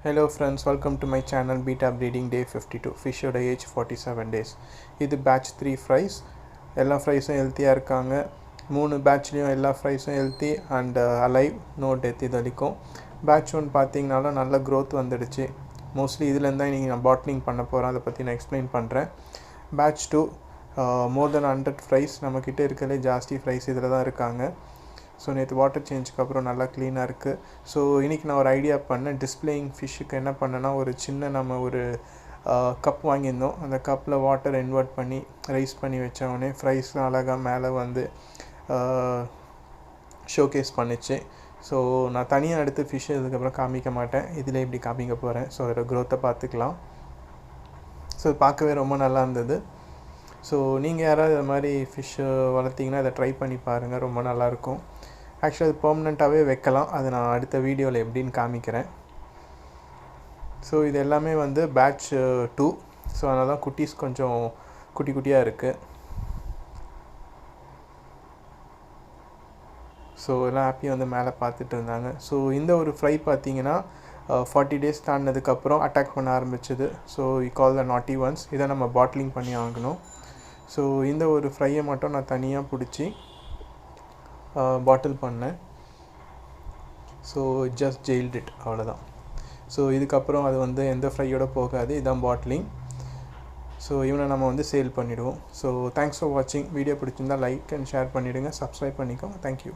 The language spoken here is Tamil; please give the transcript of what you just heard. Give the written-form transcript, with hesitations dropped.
Hello friends, welcome to my channel Beta Breeding Day 52. Fish oda age 47 days. இது batch 3 fries. எல்லா ஃப்ரைஸும் ஹெல்த்தியாக இருக்காங்க. 3 பேட்ச்லேயும் எல்லா ஃப்ரைஸும் healthy and alive, no death. இது வரைக்கும் பேட்ச் 1 பார்த்தீங்கனாலும் நல்ல க்ரோத் வந்துடுச்சு. மோஸ்ட்லி இதுலேருந்து தான் நீங்கள் நான் பாட்லிங் பண்ண போகிறேன். அதை பற்றி நான் எக்ஸ்பிளைன் பண்ணுறேன். பேட்ச் 2 மோர் தென் 100 ஃப்ரைஸ். நம்மக்கிட்ட இருக்கிறதே ஜாஸ்தி ஃப்ரைஸ் இதில் தான் இருக்காங்க. ஸோ நேற்று வாட்டர் சேஞ்சுக்கு அப்புறம் நல்லா க்ளீனாக இருக்குது. ஸோ இன்றைக்கி நான் ஒரு ஐடியா பண்ணேன். டிஸ்பிளேயிங் ஃபிஷ்ஷுக்கு என்ன பண்ணேன்னா, ஒரு சின்ன நம்ம ஒரு கப் வாங்கியிருந்தோம். அந்த கப்பில் வாட்டர் இன்வெர்ட் பண்ணி ரைஸ் பண்ணி வச்சவொடனே ஃப்ரைஸ்லாம் அழகாக மேலே வந்து ஷோகேஸ் பண்ணிச்சு. ஸோ நான் தனியாக எடுத்து ஃபிஷ்ஷு இதுக்கப்புறம் காமிக்க மாட்டேன். இதில் இப்படி காமிக்க போகிறேன். ஸோ அதோட க்ரோத்தை பார்த்துக்கலாம். ஸோ பார்க்கவே ரொம்ப நல்லா இருந்தது. ஸோ நீங்கள் யாராவது இது மாதிரி ஃபிஷ்ஷு வளர்த்திங்கன்னா இதை ட்ரை பண்ணி பாருங்கள், ரொம்ப நல்லாயிருக்கும். ஆக்சுவலாக அது பெர்மனெண்ட்டாகவே வைக்கலாம். அது நான் அடுத்த வீடியோவில் எப்படின்னு காமிக்கிறேன். ஸோ இது எல்லாமே வந்து பேட்ச் 2. ஸோ அதனால தான் குட்டீஸ் கொஞ்சம் குட்டி குட்டியாக இருக்குது. ஸோ எல்லாம் ஹாப்பியாக வந்து மேலே பார்த்துட்டு இருந்தாங்க. ஸோ இந்த ஒரு ஃப்ரை பார்த்தீங்கன்னா 40 டேஸ் தாண்டினதுக்கப்புறம் அட்டாக் பண்ண ஆரம்பிச்சிது. ஸோ கால் த நாட்டி ஒன்ஸ். இதை நம்ம பாட்லிங் பண்ணி ஆகணும். ஸோ இந்த ஒரு ஃப்ரையை மட்டும் நான் தனியாக பிடிச்சி பாட்டில் பண்ணேன். ஸோ ஜஸ்ட் ஜெயில்ட் இட், அவ்வளோதான். ஸோ இதுக்கப்புறம் அது வந்து எந்த ஃப்ரையோட போகாது. இதுதான் பாட்லிங். ஸோ இவனை நம்ம வந்து சேல் பண்ணிவிடுவோம். ஸோ தேங்க்ஸ் ஃபார் வாட்சிங். வீடியோ பிடிச்சிருந்தால் லைக் அண்ட் ஷேர் பண்ணிவிடுங்க. சப்ஸ்கிரைப் பண்ணிக்கோங்க. தேங்க்யூ.